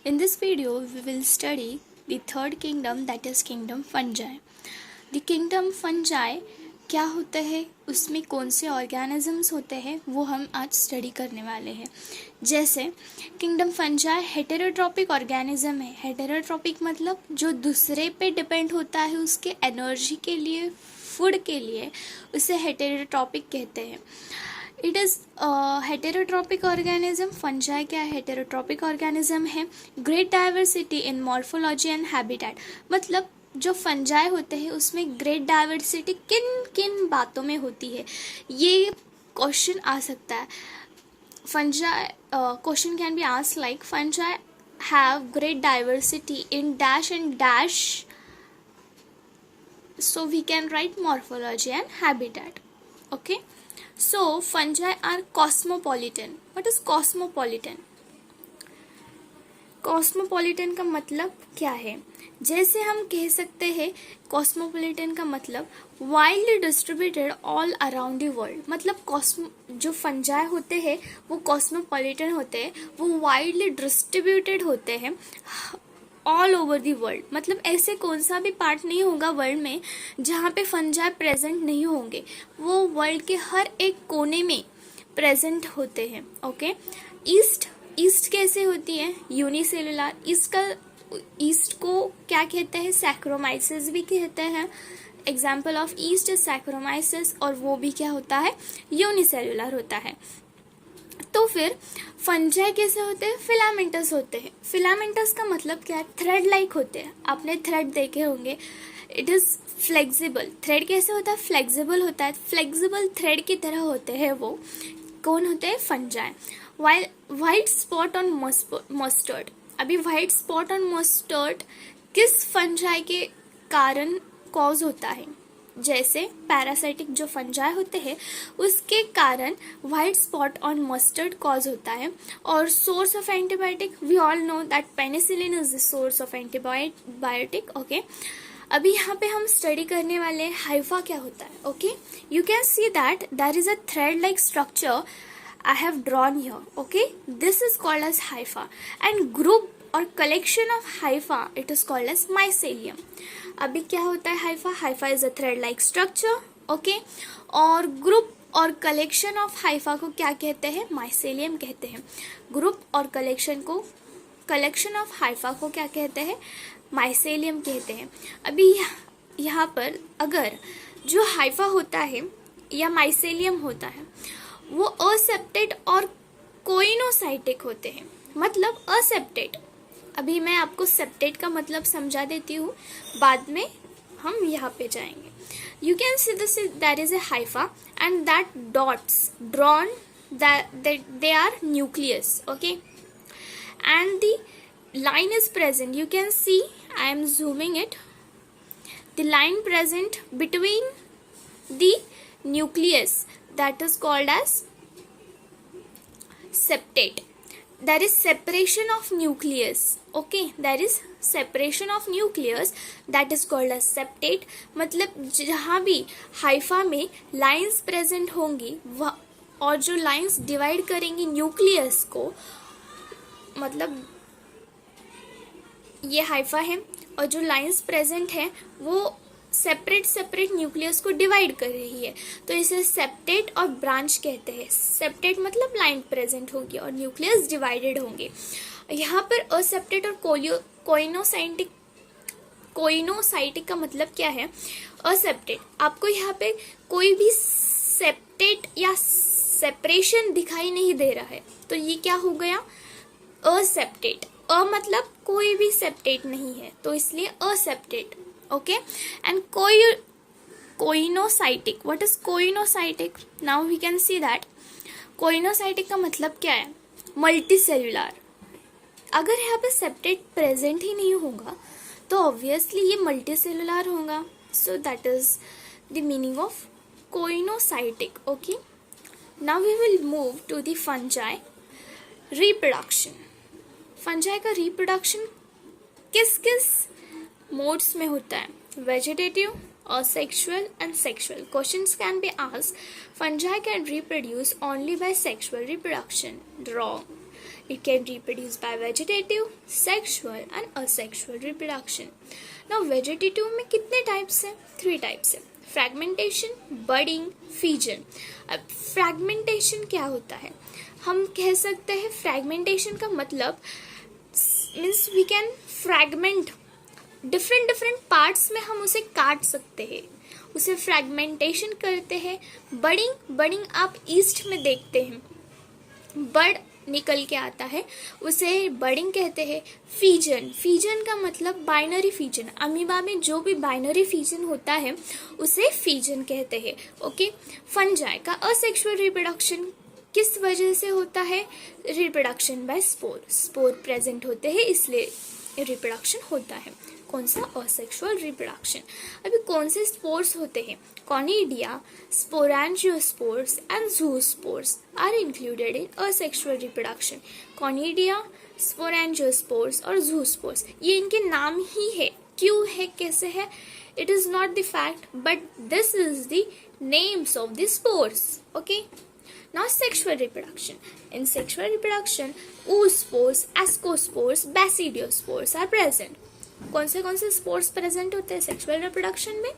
In this video, we will study the third kingdom, that is kingdom fungi. The kingdom fungi क्या होता है, उसमें कौन से ऑर्गेनिजम्स होते हैं, वो हम आज स्टडी करने वाले हैं. जैसे किंगडम फंजाई हेटेरोट्रॉपिक ऑर्गेनिज्म है. हेटेरोट्रॉपिक मतलब जो दूसरे पे डिपेंड होता है उसके एनर्जी के लिए, फूड के लिए, उसे हेटेरोट्रॉपिक कहते हैं. It is heterotrophic organism. Fungi क्या है? हेटेरोट्रॉपिक ऑर्गेनिज्म है. Great diversity in morphology and habitat, मतलब जो फंजाई होते हैं उसमें ग्रेट डाइवर्सिटी किन किन बातों में होती है, ये क्वेश्चन आ सकता है. Fungi question can be asked like fungi have great diversity in dash and dash, so we can write morphology and habitat. Okay, so fungi are cosmopolitan. What is cosmopolitan? Cosmopolitan का मतलब क्या है? जैसे हम कह सकते हैं कॉस्मोपॉलिटन का मतलब wildly distributed all around the world. मतलब जो फंजाई होते हैं वो कॉस्मोपॉलिटन होते हैं, वो वाइल्डली डिस्ट्रीब्यूटेड होते हैं ऑल ओवर दी वर्ल्ड. मतलब ऐसे कौन सा भी पार्ट नहीं होगा वर्ल्ड में जहाँ पे फंजाई प्रेजेंट नहीं होंगे, वो वर्ल्ड के हर एक कोने में प्रेजेंट होते हैं. ओके, ईस्ट कैसे होती है? यूनिसेलुलर. ईस्ट को क्या कहते हैं? सैक्रोमाइसिस भी कहते हैं. Example of east is saccharomyces, और वो भी क्या होता है? यूनिसेलुलर होता है. तो फिर फंजाई कैसे होते हैं? फिलामेंटस होते हैं. फिलामेंटस का मतलब क्या है? थ्रेड लाइक होते हैं. आपने थ्रेड देखे होंगे. It is flexible. थ्रेड कैसे होता है? फ्लेक्सिबल होता है. फ्लेक्सिबल थ्रेड की तरह होते हैं. वो कौन होते हैं? Fungi. White spot on mustard. अभी व्हाइट स्पॉट ऑन मस्टर्ड किस फंजाई के कारण कॉज होता है? जैसे पैरासाइटिक जो फंजाई होते हैं उसके कारण white spot on mustard cause होता है. और source of antibiotic, we all know that penicillin is the source of antibiotic. Okay, अभी यहाँ पे हम स्टडी करने वाले हाइफा क्या होता है. Okay, you can see that there is a thread like structure I have drawn here. Okay, this is called as hypha, and group or collection of hypha, it is called as mycelium. अभी क्या होता है Haifa? Haifa is a thread like structure. Okay, और group और collection of Haifa को क्या कहते हैं? माइसेलियम कहते हैं. ग्रुप और कलेक्शन ऑफ हाइफा को क्या कहते हैं? माइसेलियम कहते हैं. अभी यहाँ पर अगर जो हाइफा होता है या माइसेलियम होता है वो असेप्टेड और कोइनोसाइटिक होते हैं. मतलब असेप्टेड, अभी मैं आपको सेप्टेड का मतलब समझा देती हूँ, बाद में हम यहाँ पे जाएंगे. You can see this, that is a Haifa and that dots drawn they are nucleus. Okay, and the line is present. You can see, I am zooming it. The line present between the nucleus, that is called as septate. There is separation of nucleus. Okay, there is separation of nucleus, that is called as septate. मतलब जहाँ भी Haifa में lines present होंगी और जो lines divide करेंगी nucleus को, मतलब ये हाइफा है और जो लाइंस प्रेजेंट है वो सेपरेट न्यूक्लियस को डिवाइड कर रही है, तो इसे सेप्टेट और ब्रांच कहते हैं. सेप्टेट मतलब लाइन प्रेजेंट होगी और न्यूक्लियस डिवाइडेड होंगे. यहाँ पर असेप्टेट और कोइनोसाइटिक का मतलब क्या है? असेप्टेट, आपको यहाँ पे कोई भी सेप्टेट या सेपरेशन दिखाई नहीं दे रहा है, तो ये क्या हो गया? असेप्टेट. मतलब कोई भी सेप्टेट नहीं है, तो इसलिए असेप्टेट. Okay, and coenocytic. What is coenocytic? Now we can see that coenocytic का मतलब क्या है? मल्टीसेल्युलर. अगर यहाँ पे सेप्टेट प्रेजेंट ही नहीं होगा तो ऑब्वियसली ये मल्टीसेल्युलर होगा. So that is the meaning of coenocytic. Okay, now we will move to the fungi reproduction. Fungi का रिप्रोडक्शन किस किस मोड्स में होता है? Vegetative, asexual and sexual. Questions can be asked. Fungi can reproduce only by sexual reproduction. Wrong. It can reproduce by vegetative, sexual and asexual reproduction. Now vegetative में कितने types हैं? 3 types हैं, fragmentation, budding, fission. अब fragmentation क्या होता है? हम कह सकते हैं फ्रैगमेंटेशन का मतलब means we can fragment different parts में, हम उसे काट सकते हैं, उसे फ्रैगमेंटेशन करते हैं. बडिंग आप ईस्ट में देखते हैं, बड निकल के आता है, उसे बडिंग कहते हैं. फीजन का मतलब बाइनरी फीजन, अमीबा में जो भी बाइनरी फीजन होता है उसे फीजन कहते हैं. ओके. फंजाई का असेक्सुअल रिप्रोडक्शन किस वजह से होता है? रिप्रोडक्शन बाय स्पोर प्रेजेंट होते हैं, इसलिए रिप्रोडक्शन होता है. कौन सा? Asexual reproduction. अभी कौन से स्पोर्स होते हैं? Conidia, sporangiospores and zoospores are included in asexual reproduction. Conidia, sporangiospores और ज़ूस्पोर्स, ये इनके नाम ही है. क्यों है, कैसे है? It is not the fact but this is the names of the spores. Okay. Now sexual reproduction. In sexual reproduction, oospores, ascospores, basidiospores are present. कौन से स्पोर्स प्रेजेंट होते हैं सेक्सुअल रिप्रोडक्शन में?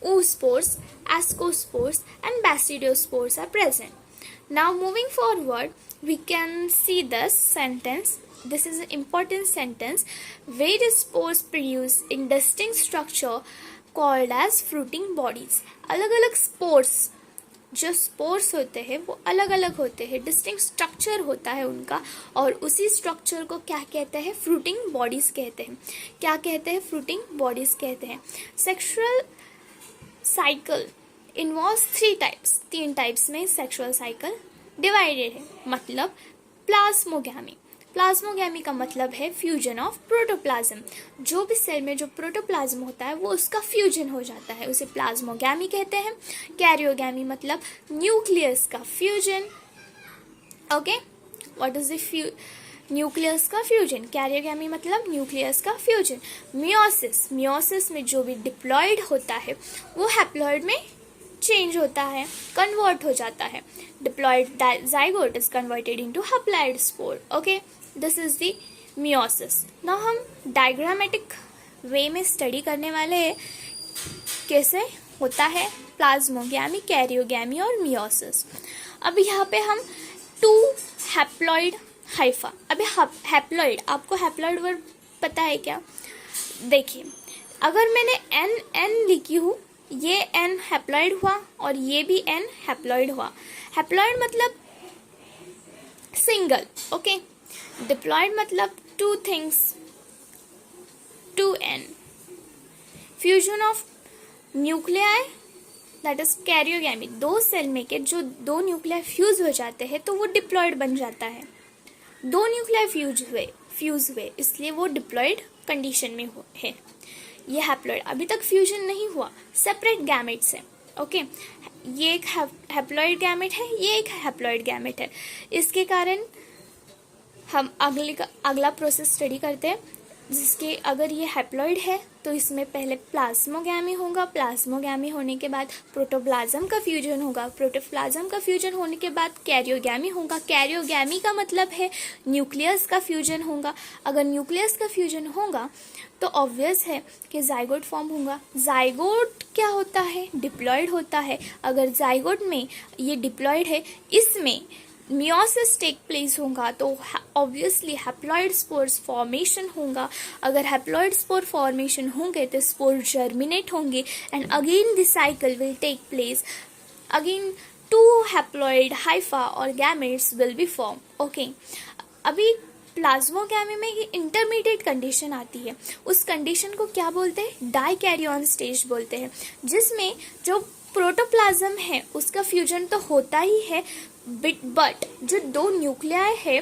oospores, ascospores and basidiospores are present. Now moving forward, we can see this sentence. This is an important sentence. Various spores produce in distinct structure called as fruiting bodies. अलग अलग spores, जो spores होते हैं वो अलग अलग होते हैं, डिस्टिंक्ट स्ट्रक्चर होता है उनका, और उसी स्ट्रक्चर को क्या कहते हैं? फ्रूटिंग बॉडीज कहते हैं. क्या कहते हैं? फ्रूटिंग बॉडीज कहते हैं. Sexual cycle involves 3 types. 3 types में सेक्सुअल साइकिल डिवाइडेड है. मतलब प्लाज्मोगैमी. प्लाज्मोगैमी का मतलब है फ्यूजन ऑफ प्रोटोप्लाज्म. जो भी सेल में जो प्रोटोप्लाज्म होता है वो उसका फ्यूजन हो जाता है, उसे प्लाज्मोगैमी कहते हैं. कैरियोगैमी मतलब न्यूक्लियस का fusion. Okay. What is the nucleus का फ्यूजन? कैरियोगैमी मतलब न्यूक्लियस का फ्यूजन. मियोसिस में जो भी डिप्लॉइड होता है वो हैप्लॉइड में चेंज होता है, कन्वर्ट हो जाता है. Diploid zygote is converted into haploid spore. Okay, this is the meiosis. Now हम डायग्रामेटिक वे में स्टडी करने वाले हैं कैसे होता है प्लाज्मोगैमी, कैरियोगैमी और मियोसिस. अब यहाँ पे हम 2 हैप्लॉइड हाइफा. अभी हैप्लॉइड, आपको हैप्लॉइड वर्ड पता है क्या? देखिए, अगर मैंने एन लिखी हूँ, ये एन हैप्लॉइड हुआ और ये भी एन हैप्लॉइड हुआ. हैप्लॉइड मतलब सिंगल. ओके. डिप्लॉइड मतलब 2 things, 2n. Fusion of nuclei that is karyogamy. 2 cell में के जो 2 न्यूक्लियाई फ्यूज हो जाते हैं तो वो डिप्लॉइड बन जाता है. 2 न्यूक्लियाई फ्यूज हुए इसलिए वो डिप्लॉइड कंडीशन में है. ये हैप्लॉइड. अभी तक फ्यूजन नहीं हुआ, सेपरेट गैमेट्स है. ओके. ये एक हैप्लॉइड गैमेट है, ये एक हैप्लॉइड गैमेट है. इसके कारण हम अगला प्रोसेस स्टडी करते हैं, जिसके अगर ये हैप्लॉइड है तो इसमें पहले प्लाज्मोगैमी होगा. प्लाज्मोगैमी होने के बाद प्रोटोप्लाज्म का फ्यूजन होगा. प्रोटोप्लाज्म का फ्यूजन होने के बाद कैरियोगैमी होगा. कैरियोगैमी का मतलब है न्यूक्लियस का फ्यूजन होगा. अगर न्यूक्लियस का फ्यूजन होगा तो ऑब्वियस है कि जाइगोट फॉर्म होगा. जाइगोट क्या होता है? डिप्लॉइड होता है. अगर जाइगोट में ये डिप्लॉइड है, इसमें मियोसिस टेक प्लेस होगा तो ऑब्वियसली हैप्लॉइड स्पोर्स फॉर्मेशन होगा. अगर हैप्लॉइड स्पोर फॉर्मेशन होंगे तो स्पोर जर्मिनेट होंगे and again the cycle will take place. Again 2 haploid hypha और gametes will be form. Okay. अभी प्लाज्मोगैमी में ये इंटरमीडिएट कंडीशन आती है. उस कंडीशन को क्या बोलते हैं? डाइकैरियन स्टेज बोलते हैं, जिसमें जो प्रोटोप्लाज्म है उसका फ्यूजन तो होता ही है, बट जो 2 न्यूक्लियाई है,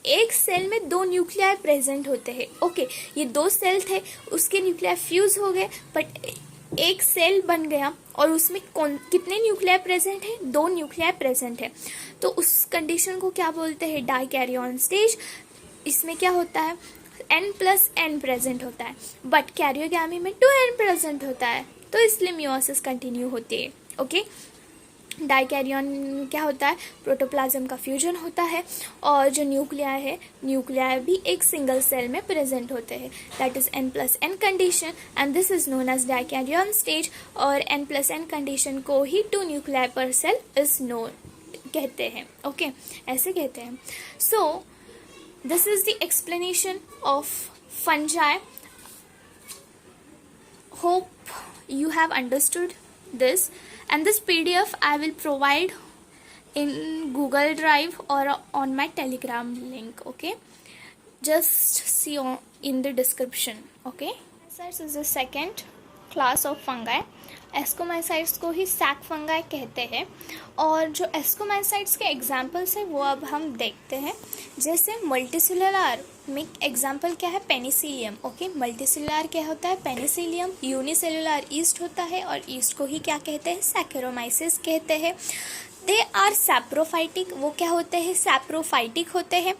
एक सेल में 2 न्यूक्लियाई प्रेजेंट होते हैं. ओके. ये 2 सेल थे, उसके न्यूक्लियाई फ्यूज हो गए, बट एक सेल बन गया और उसमें कितने न्यूक्लियाई प्रेजेंट है? 2 न्यूक्लियाई प्रेजेंट है. तो उस कंडीशन को क्या बोलते हैं? Dikaryon stage. इसमें क्या होता है? n+n प्रेजेंट होता है, बट कैरियोगैमी में 2n प्रेजेंट होता है, तो इसलिए मियोसिस कंटिन्यू होती है. ओके. डाइकैरियन क्या होता है, प्रोटोप्लाज्म का फ्यूजन होता है, और जो न्यूक्लियाई है, न्यूक्लियाई भी एक सिंगल सेल में प्रेजेंट होते हैं, that is N+N condition, and this is known as dikaryon stage. और N+N कंडीशन को ही 2 न्यूक्लियाई पर सेल इज नोन कहते हैं। ओके, ऐसे कहते हैं। So this is the explanation of fungi. Hope you have understood this, and this PDF I will provide in Google Drive or on my Telegram link. Okay, just see in the description. Okay, Ascomycetes is the second class of fungi. एस्कोमाइसाइट्स को ही sac fungi कहते हैं, और जो एस्कोमाइसाइट्स के examples हैं वो अब हम देखते हैं। जैसे मल्टीसेलुलर में एग्जाम्पल क्या है, पेनिसिलियम। ओके, मल्टीसेलुलर क्या होता है, पेनिसिलियम। यूनिसेलुलर ईस्ट होता है, और ईस्ट को ही क्या कहते हैं, सैकेरोमाइसिस कहते हैं। दे आर सैप्रोफाइटिक, वो क्या होते हैं, सैप्रोफाइटिक होते हैं।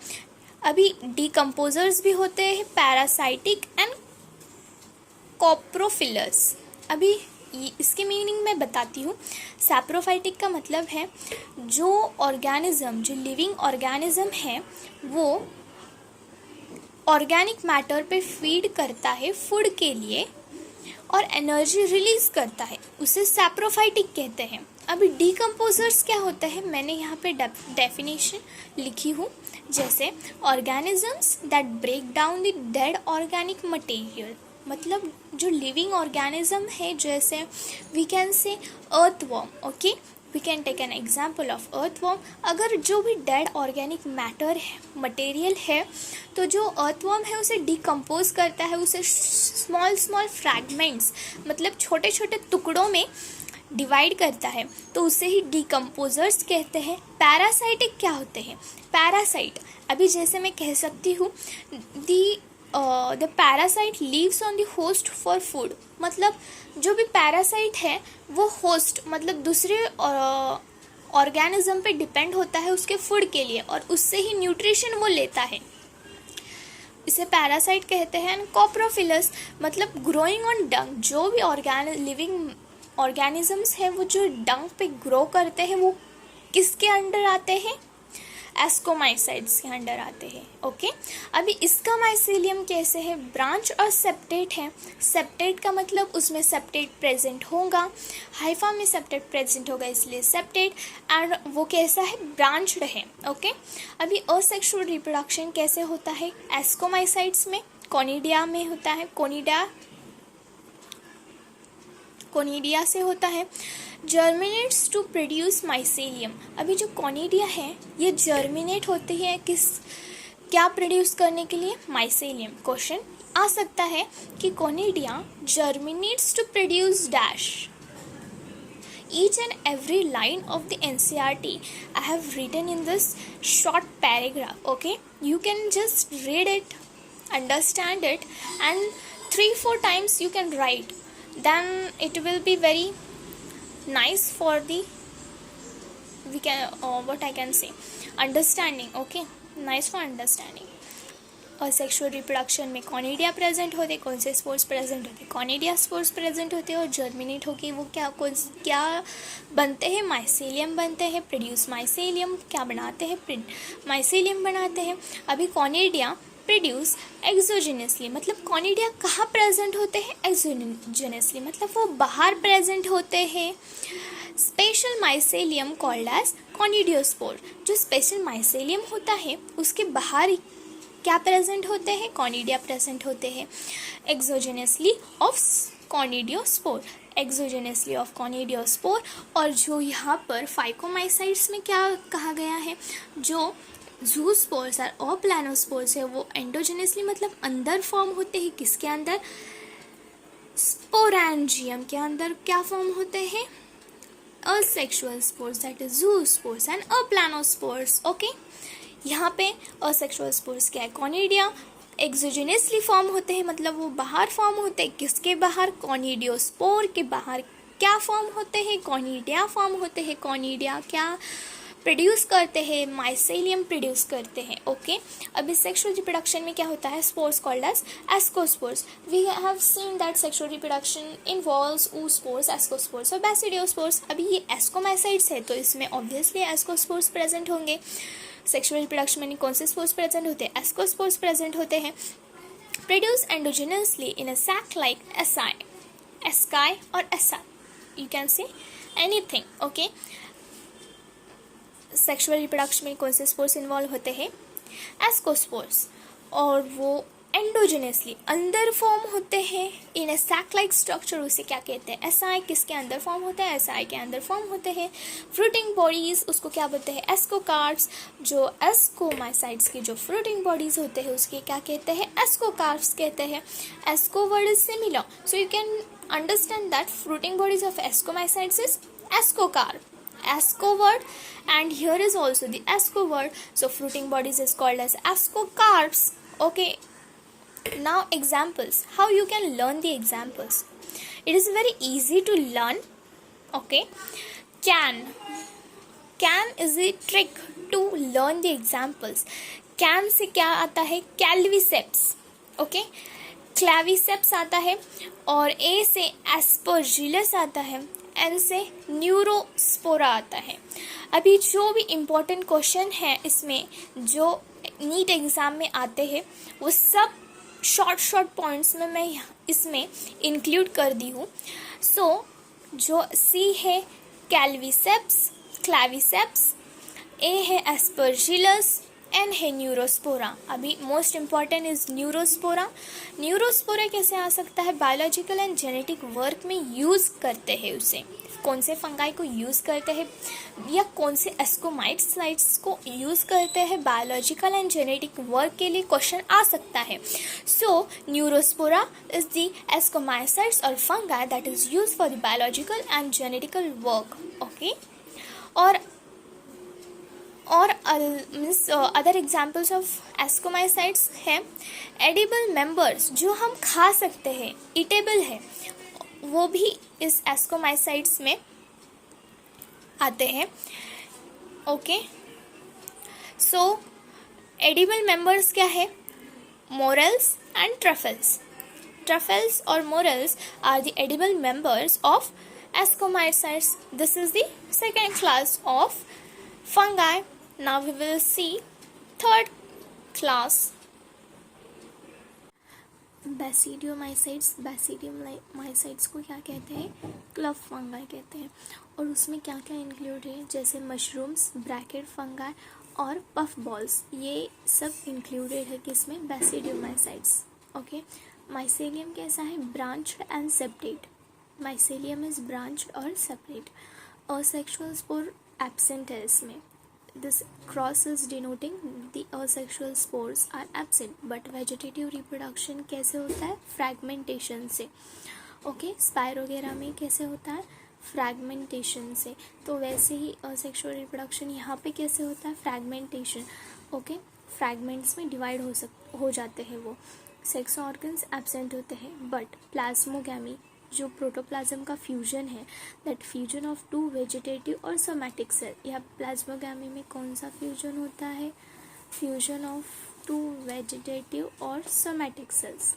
अभी डिकम्पोजर्स भी होते हैं, पैरासाइटिक एंड कोप्रोफिलस। अभी इसकी मीनिंग मैं बताती हूँ। सैप्रोफाइटिक का मतलब है जो ऑर्गेनिज्म, जो लिविंग ऑर्गेनिज्म है, वो ऑर्गेनिक मैटर पे फीड करता है फूड के लिए और एनर्जी रिलीज करता है, उसे सैप्रोफाइटिक कहते हैं। अभी डिकम्पोजर्स क्या होते हैं, मैंने यहाँ पे डेफिनेशन लिखी हूँ। जैसे organisms that break down the dead organic material, मतलब जो लिविंग ऑर्गेनिज्म है, जैसे we can say earthworm. Okay, we can take an example of earthworm. अगर जो भी डेड ऑर्गेनिक मैटर है, मटेरियल है, तो जो अर्थवर्म है उसे डिकम्पोज करता है, उसे स्मॉल स्मॉल फ्रैगमेंट्स, मतलब छोटे छोटे टुकड़ों में डिवाइड करता है, तो उसे ही डिकम्पोजर्स कहते हैं। पैरासाइटिक क्या होते हैं, पैरासाइट, अभी जैसे मैं कह सकती हूँ the parasite leaves on the host for food, मतलब जो भी पैरासाइट है वो होस्ट, मतलब दूसरे ऑर्गेनिज्म पे डिपेंड होता है उसके फूड के लिए, और उससे ही न्यूट्रिशन वो लेता है, इसे पैरासाइट कहते हैं। कोप्रोफिलस मतलब ग्रोइंग ऑन डंग, जो भी लिविंग ऑर्गेनिजम्स है वो जो डंग पे ग्रो करते हैं, वो किसके अंडर आते हैं, एस्कोमाइसाइट्स के अंडर आते हैं। ओके, अभी इसका माइसीलियम कैसे है, ब्रांच और सेप्टेट है। सेप्टेट का मतलब उसमें सेप्टेट प्रेजेंट होगा, हाइफा में सेप्टेट प्रेजेंट होगा, इसलिए सेप्टेट, एंड वो कैसा है, ब्रांच्ड है। ओके, अभी असेक्सुअल रिप्रोडक्शन कैसे होता है, एस्कोमाइसाइट्स में, कोनिडिया में होता है, कोनिडिया से होता है। जर्मिनेट्स टू प्रोड्यूस माइसेलियम, अभी जो कोनिडिया है ये जर्मिनेट होती है क्या प्रोड्यूस करने के लिए, माइसेलियम। क्वेश्चन आ सकता है कि conidia germinates to produce dash. Each and every line of the NCERT I have written in this short paragraph. Okay, you can just read it, understand it, and 3-4 times you can write. Then it will be very nice for the what I can say, understanding. Okay, nice for understanding. और sexual reproduction में conidia present होते, कौन से spores present होते, conidia spores present होते हैं, और germinate होके वो क्या बनते हैं, माइसेलियम बनते हैं, प्रोड्यूस माइसेलियम, क्या बनाते हैं, माइसेलियम बनाते हैं। अभी कॉनिडिया प्रोड्यूस एक्सोजेनसली, मतलब कॉनिडिया कहाँ प्रेजेंट होते हैं, एक्सोजेनसली, मतलब वो बाहर प्रेजेंट होते हैं। Special mycelium called as conidiospore, जो स्पेशल माइसेलियम होता है उसके बाहर क्या प्रेजेंट होते हैं, कॉनिडिया प्रेजेंट होते हैं। एक्सोजेनसली ऑफ कॉनिडियोस्पोर, एक्सोजेनसली ऑफ कॉनिडियोस्पोर। और जो यहाँ पर फाइकोमाइसाइट्स में क्या कहा गया है, जो ज़ूस्पोर्स और प्लानोस्पोर्स है वो एंडोजेनसली, मतलब अंदर फॉर्म होते हैं, किसके अंदर, स्पोरेंजियम के अंदर क्या फॉर्म होते हैं, asexual spores, that is zoospores and aplanospores. Okay, यहाँ पे असेक्सुअल स्पोर्स क्या है, कॉनिडिया एक्सोजेनसली फॉर्म होते हैं, मतलब वो बाहर फॉर्म होते हैं, किसके बाहर, कॉनिडियोस्पोर के बाहर क्या फॉर्म होते हैं, कॉनिडिया फॉर्म होते हैं। कॉनिडिया क्या प्रोड्यूस करते हैं, माइसेलियम प्रोड्यूस करते हैं। ओके, अभी सेक्सुअल रिप्रोडक्शन में क्या होता है, spores called as ascospores. We have seen that sexual reproduction involves oospores, ascospores और बैसिडियोस्पोर्स। अभी ये एस्कोमाइसाइट्स है तो इसमें ऑब्वियसली एस्कोस्पोर्स प्रेजेंट होंगे। सेक्सुअल रिप्रोडक्शन में कौन से स्पोर्स प्रेजेंट होते हैं, एस्कोस्पोर्स प्रेजेंट होते हैं। प्रोड्यूस एंडोजेनसली इन अ sac like asci और asci, you can say anything. okay, sexual reproduction में कौन से स्पोर्स इन्वॉल्व होते हैं, एस्कोस्पोर्स, और वो एंडोजेनसली अंदर फॉर्म होते हैं इन ए सैक लाइक स्ट्रक्चर। उसे क्या कहते हैं, एसाई किसके अंदर फॉर्म होता है, एसाई के अंदर फॉर्म होते हैं। फ्रूटिंग बॉडीज उसको क्या बोलते हैं, एस्कोकार्प्स। जो एस्कोमाइसाइट्स की जो फ्रूटिंग बॉडीज होते हैं उसके क्या कहते हैं, एस्कोकार्प्स कहते हैं। Asco word is similar, so you can understand that fruiting bodies of ascomycetes is ascocarp, asco word, and here is also the asco word, so fruiting bodies is called as ascocarps. Okay, now examples, how you can learn the examples, it is very easy to learn. Okay, can is a trick to learn the examples. can से क्या आता है, कैल्विसेप्स। Okay, क्लैविसेप्स आता है, और ए से Aspergillus आता है, एन से न्यूरोस्पोरा आता है। अभी जो भी इम्पोर्टेंट क्वेश्चन है इसमें जो नीट एग्ज़ाम में आते हैं वो सब शॉर्ट पॉइंट्स में मैं इसमें इंक्लूड कर दी हूँ। सो जो सी है कैल्विसेप्स, क्लैविसेप्स, ए है एस्परजिलस, एन है न्यूरोस्पोरा। अभी most important is Neurospora. Neurospora कैसे आ सकता है, बायोलॉजिकल एंड जेनेटिक वर्क में यूज़ करते हैं उसे, कौन से फंगाई को यूज़ करते हैं या कौन से एस्कोमाइसाइट्स को यूज़ करते हैं बायोलॉजिकल एंड जेनेटिक वर्क के लिए क्वेश्चन आ सकता है। सो न्यूरोस्पोरा इज द एस्कोमाइसाइट्स और fungi that is use for the biological and genetical work. Okay, और अदर एग्जाम्पल्स ऑफ एस्कोमाइसाइट्स हैं एडिबल मेंबर्स, जो हम खा सकते हैं, ईटेबल है, वो भी इस एस्कोमाइसाइट्स में आते हैं। ओके, सो एडिबल मेंबर्स क्या है, मोरल्स एंड ट्रफल्स। ट्रफल्स और morels are the edible members of ascomycetes. This is the second class of fungi. Now we will see third class, basidiomycetes. Basidiomycetes को क्या कहते हैं, क्लब फंगाई कहते हैं, और उसमें क्या क्या इंक्लूड है, जैसे मशरूम्स, ब्रैकेट फंगाई और पफ बॉल्स, ये सब इंक्लूडेड है किसमें, बैसिडियोमाइसाइट्स। ओके, माइसेलियम कैसा है, branched and separate. Mycelium is branched और सेपरेट, और सेक्सुअल स्पोर एब्सेंट है इसमें। This cross is denoting the asexual spores are absent, but vegetative reproduction कैसे होता है, फ्रैगमेंटेशन से। ओके, स्पाइरोगेरा में कैसे होता है, फ्रैगमेंटेशन से। तो वैसे ही असेक्सुअल रिप्रोडक्शन यहाँ पे कैसे होता है, फ्रैगमेंटेशन। ओके, फ्रैगमेंट्स में डिवाइड हो जाते हैं वो। सेक्स ऑर्गन्स एब्सेंट होते हैं, बट प्लाज्मोगैमी जो प्रोटोप्लाज्म का फ्यूजन है, that fusion of two vegetative और सोमैटिक सेल, या प्लाज्मोगैमी में कौन सा फ्यूजन होता है, फ्यूजन ऑफ टू वेजिटेटिव और सोमैटिक सेल्स।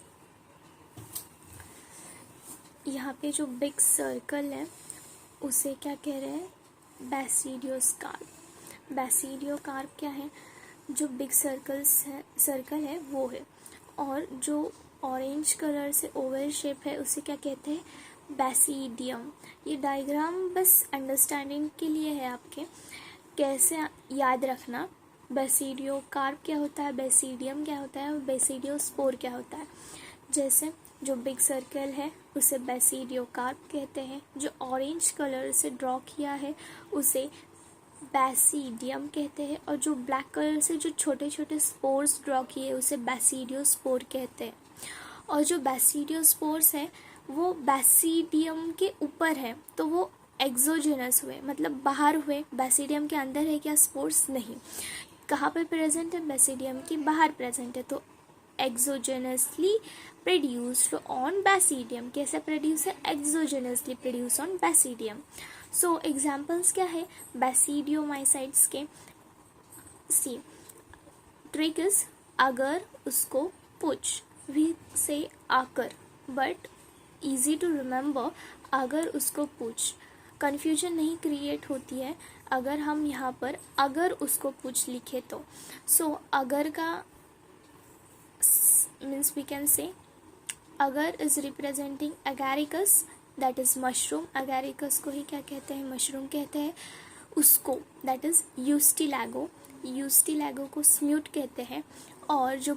यहाँ पे जो बिग सर्कल है उसे क्या कह रहे हैं, बैसिडियोस्कार्प। बैसिडियोकार्प क्या है, जो बिग सर्कल है वो है, और जो ऑरेंज कलर से ओवल शेप है उसे क्या कहते हैं, बैसिडियम। ये डायग्राम बस अंडरस्टैंडिंग के लिए है आपके, कैसे याद रखना, बैसिडियोकार्प क्या होता है, बैसिडियम क्या होता है, और बैसिडियोस्पोर क्या होता है। जैसे जो बिग सर्कल है उसे बैसिडियोकार्प कहते हैं, जो ऑरेंज कलर से ड्रॉ किया है उसे बैसिडियम कहते हैं, और जो ब्लैक कलर से जो छोटे छोटे स्पोर्स ड्रॉ किए उसे बैसिडियोस्पोर कहते हैं। और जो बैसिडियोस्पोर्स है वो बैसिडियम के ऊपर है, तो वो एक्सोजेनस हुए, मतलब बाहर हुए। बैसिडियम के अंदर है क्या, स्पोर्स नहीं। कहाँ पे प्रेजेंट है, बैसिडियम के बाहर प्रेजेंट है, तो एक्सोजेनसली प्रोड्यूस्ड ऑन बैसिडियम। कैसे प्रोड्यूस है, एक्सोजेनसली produce on basidium. So examples क्या है बैसिडियोमाइसाइट्स के? सी ट्रिक इज अगर उसको पूछ, वी से आकर, बट इजी टू रिमेंबर अगर उसको पूछ, कन्फ्यूजन नहीं क्रिएट होती है अगर हम यहाँ पर अगर उसको पूछ लिखे तो. सो अगर का मीन्स वी कैन से अगर is representing एगैरिकस, that is mushroom. एगैरिकस को ही क्या कहते हैं? मशरूम कहते हैं. उसको दैट इज यूस्टिलैगो. यूस्टिलैगो को स्म्यूट कहते हैं. और जो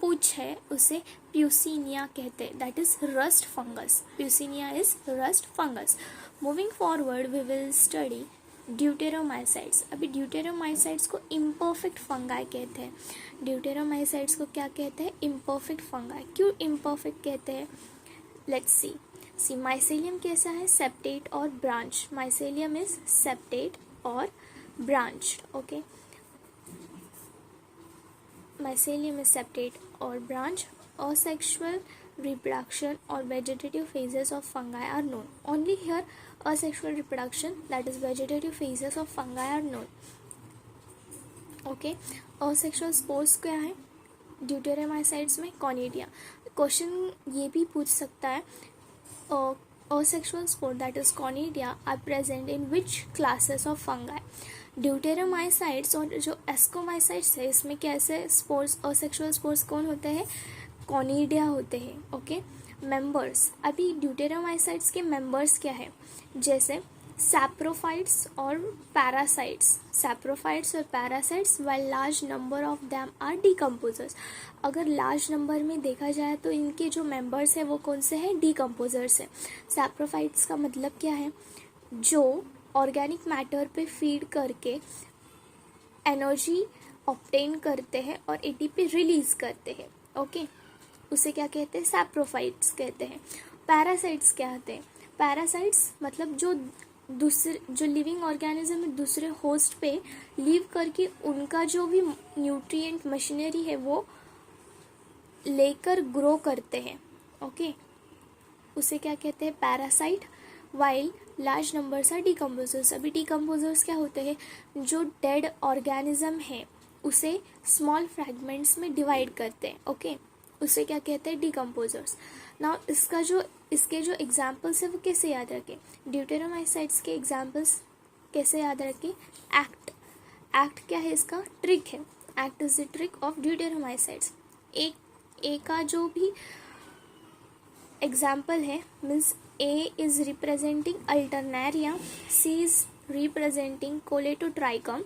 पूछ है उसे प्यूसिनिया कहते हैं, that is rust fungus. Puccinia is rust fungus. Moving forward we will study deuteromycetes. अभी ड्यूटेरोमाइसाइट्स को इम्परफेक्ट फंगाई कहते हैं. ड्यूटेरोमाइसाइट्स को क्या कहते हैं? Imperfect fungi. क्यों इम्परफेक्ट कहते हैं? लेट्स सी माइसेलियम कैसा है? सेप्टेट और ब्रांच. माइसेलियम इज सेप्टेट और branch. Okay, mycelium is separate or branch. Asexual reproduction or vegetative phases of fungi are known. Only here asexual reproduction, that is vegetative phases of fungi are known. Okay, asexual spores क्या है ड्यूटेरोमाइसाइट्स में? Conidia. Question ये भी पूछ सकता है asexual spore that is conidia are present in which classes of fungi? ड्यूटेरोमाइसाइट्स और जो एस्कोमाइसाइट्स है इसमें कैसे स्पोर्स असेक्सुअल स्पोर्स कौन होते हैं? कॉनिडिया होते हैं. Okay, members. अभी ड्यूटेरोमाइसाइट्स के मेंबर्स क्या है? जैसे सैप्रोफाइट्स और पैरासाइट्स. सैप्रोफाइट्स और parasites while large number of them are decomposers. अगर लार्ज नंबर में देखा जाए तो इनके जो मेंबर्स हैं वो कौन से हैं? डिकम्पोजर्स हैं. सैप्रोफाइट्स का मतलब क्या है? जो ऑर्गेनिक मैटर पे फीड करके एनर्जी ऑब्टेन करते हैं और एटीपी रिलीज करते हैं. ओके, उसे क्या कहते हैं? सैप्रोफाइट्स कहते हैं. पैरासाइट्स क्या होते हैं? पैरासाइट्स मतलब जो लिविंग ऑर्गेनिज्म में दूसरे होस्ट पे लीव करके उनका जो भी न्यूट्रिएंट मशीनरी है वो लेकर ग्रो करते हैं. ओके, उसे क्या कहते हैं? Parasite. While large numbers are decomposers. अभी डिकम्पोजर्स क्या होते हैं? जो डेड ऑर्गेनिज्म है उसे स्मॉल फ्रैगमेंट्स में डिवाइड करते हैं. ओके, उसे क्या कहते हैं? डिकम्पोजर्स. नाउ इसके जो एग्जाम्पल्स है वो कैसे याद रखें? ड्यूटेरोमाइसाइट्स के एग्जाम्पल्स कैसे याद रखें? एक्ट. एक्ट क्या है? इसका ट्रिक है. Act is the trick of deuteromycetes. A का जो भी एग्जाम्पल है means A is representing Alternaria, C is representing Coletotrichum,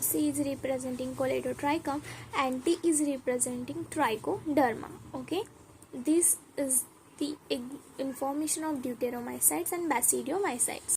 C is representing Coletotrichum, and T is representing Trichoderma. Okay, this is the information of Deuteromycetes and Basidiomycetes.